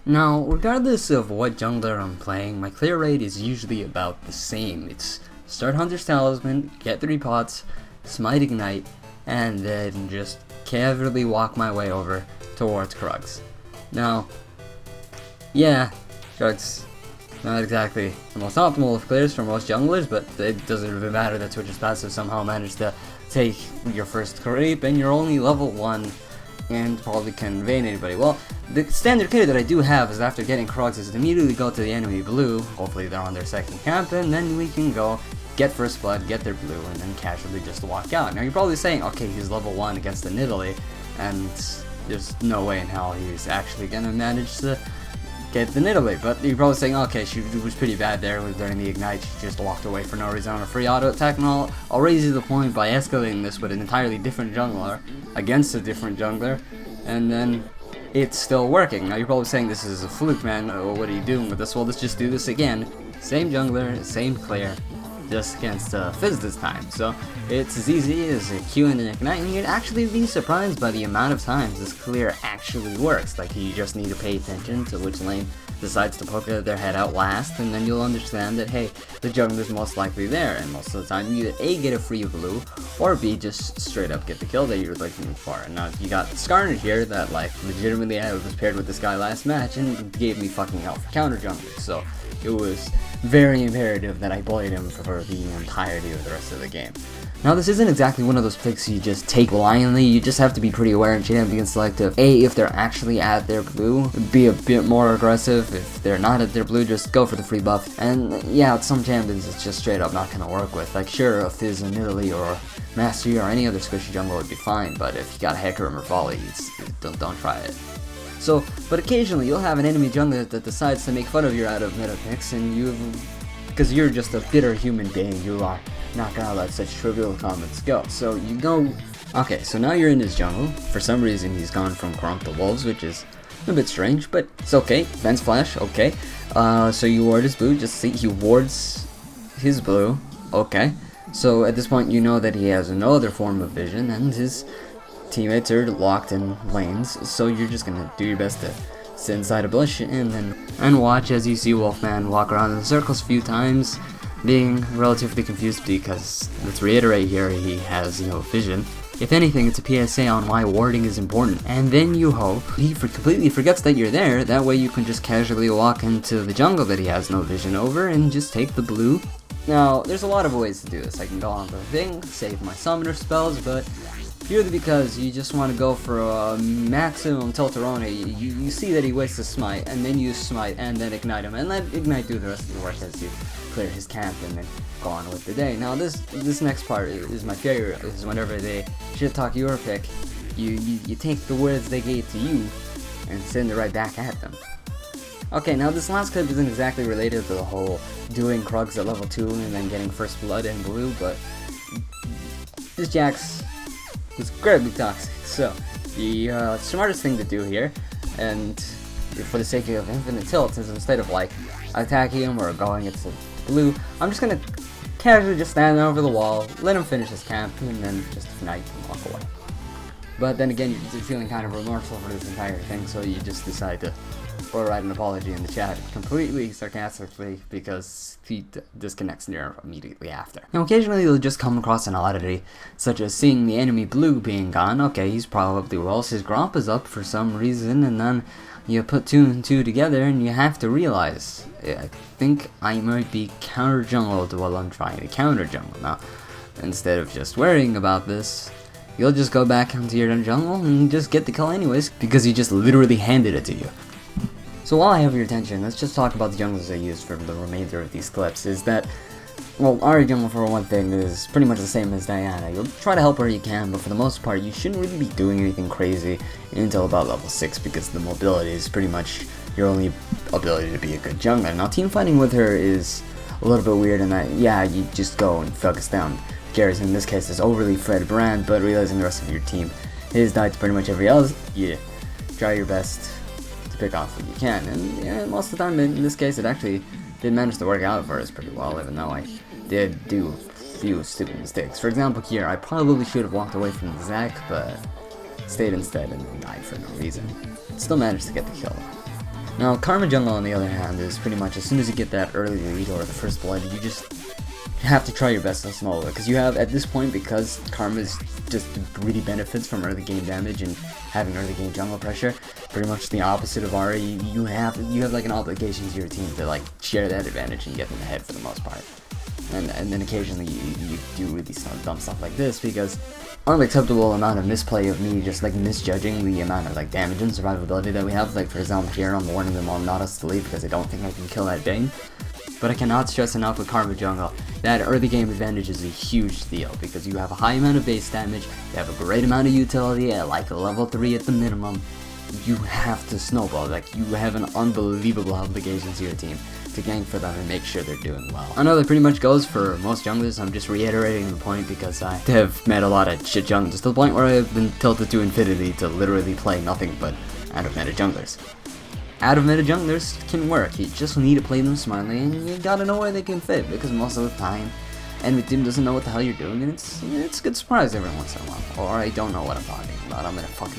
Now, regardless of what jungler I'm playing, my clear rate is usually about the same. It's start Hunter's Talisman, get 3 pots, smite Ignite, and then just casually walk my way over towards Krugs. Now, yeah, Krugs not exactly the most optimal of clears for most junglers, but it doesn't really matter that Twitch's passive somehow managed to take your first creep and you're only level 1 and probably can invade anybody. Well, the standard clear that I do have is after getting Krugs is to immediately go to the enemy blue, hopefully they're on their second camp, and then we can go get first blood, get their blue, and then casually just walk out. Now you're probably saying, okay, he's level 1 against the Nidalee, and there's no way in hell he's actually gonna manage to get the Nidalee, but you're probably saying, okay, she was pretty bad there during the Ignite, she just walked away for no reason on a free auto attack, and I'll raise you the point by escalating this with an entirely different jungler against a different jungler, and then it's still working. Now you're probably saying this is a fluke, man, oh, what are you doing with this? Well, let's just do this again. Same jungler, same clear, just against Fizz this time. So it's as easy as a Q and an Ignite, and you'd actually be surprised by the amount of times this clear actually works. Like, you just need to pay attention to which lane decides to poke their head out last, and then you'll understand that, hey, the jungler's most likely there, and most of the time you either A, get a free blue, or B, just straight up get the kill that you're looking for. And now you got Skarner here that, like, legitimately I was paired with this guy last match and gave me fucking hell for counter jungler, so it was very imperative that I bullied him for the entirety of the rest of the game. Now, this isn't exactly one of those picks you just take blindly. You just have to be pretty aware and chain being selective. A, if they're actually at their blue, be a bit more aggressive. If they're not at their blue, just go for the free buff. And yeah, some champions it's just straight up not gonna work with. Like, sure, a Fizz in Italy or Mastery or any other squishy jungle would be fine, but if you got Hecarim or Volley, don't try it. So, but occasionally you'll have an enemy jungler that decides to make fun of your out of meta picks, and because you're just a bitter human being, you are not gonna let such trivial comments go. So you go, okay, so now you're in his jungle. For some reason he's gone from Gromp to Wolves, which is a bit strange, but it's okay. Fence Flash, okay. So you ward his blue, just see, he wards his blue, okay. So at this point you know that he has no other form of vision, and his teammates are locked in lanes, so you're just gonna do your best to sit inside a bush and watch as you see Wolfman walk around in circles a few times, being relatively confused because, let's reiterate here, he has no vision. If anything, it's a PSA on why warding is important, and then you hope he completely forgets that you're there. That way you can just casually walk into the jungle that he has no vision over and just take the blue. Now, there's a lot of ways to do this. I can go on the thing, save my summoner spells, but purely because you just want to go for a maximum Tiltarone, you see that he wastes a smite, and then you smite, and then ignite him, and let ignite do the rest of the work as you clear his camp, and then go on with the day. Now this next part is my favorite, is whenever they shit talk your pick, you take the words they gave to you, and send it right back at them. Okay, now this last clip isn't exactly related to the whole doing Krugs at level 2 and then getting first blood in blue, but this Jax was incredibly toxic. So the smartest thing to do here, and for the sake of infinite tilt, is instead of like attacking him or going into blue, I'm just gonna casually just stand over the wall, let him finish his camp, and then just ignite and walk away. But then again, you're feeling kind of remorseful for this entire thing, so you just decide to write an apology in the chat, completely sarcastically, because he disconnects near immediately after. Now, occasionally you'll just come across an oddity, such as seeing the enemy blue being gone. Okay, he's probably Welsh, his Gromp is up for some reason, and then you put 2 and 2 together, and you have to realize, I think I might be counter jungled while I'm trying to counter jungle. Now, instead of just worrying about this, you'll just go back into your jungle and just get the kill anyways, because he just literally handed it to you. So while I have your attention, let's just talk about the jungles I used for the remainder of these clips. Is that, well, Ahri jungle for one thing is pretty much the same as Diana. You'll try to help where you can, but for the most part, you shouldn't really be doing anything crazy until about level 6, because the mobility is pretty much your only ability to be a good jungler. Now, team fighting with her is a little bit weird in that, yeah, you just go and focus down Garrus. In this case, is overly Fred Brand, but realizing the rest of your team is died to pretty much every else, yeah, try your best pick off what you can, and yeah, most of the time in this case it actually did manage to work out for us pretty well, even though I did do a few stupid mistakes. For example, here I probably should have walked away from the Zac, but stayed instead and died for no reason. Still managed to get the kill. Now, Karma Jungle, on the other hand, is pretty much as soon as you get that early lead or the first blood, you just have to try your best to snowball, because you have, at this point, because Karma's just really benefits from early game damage and having early game jungle pressure, pretty much the opposite of Ahri. You have like an obligation to your team to like share that advantage and get them ahead for the most part. And then occasionally you do really dumb stuff like this, because unacceptable amount of misplay of me just like misjudging the amount of like damage and survivability that we have. Like for example here I'm warning them all not us to leave because I don't think I can kill that Bane. But I cannot stress enough with Karma Jungle that early game advantage is a huge deal, because you have a high amount of base damage, you have a great amount of utility at like a level 3 at the minimum. You have to snowball, like you have an unbelievable obligation to your team to gank for them and make sure they're doing well. I know that pretty much goes for most junglers. I'm just reiterating the point because I have met a lot of shit junglers to the point where I've been tilted to infinity to literally play nothing but out of meta junglers. Out of meta junglers can work, you just need to play them smartly and you gotta know where they can fit, because most of the time enemy team doesn't know what the hell you're doing, and it's a good surprise every once in a while. Or I don't know what I'm talking about, I'm in a fucking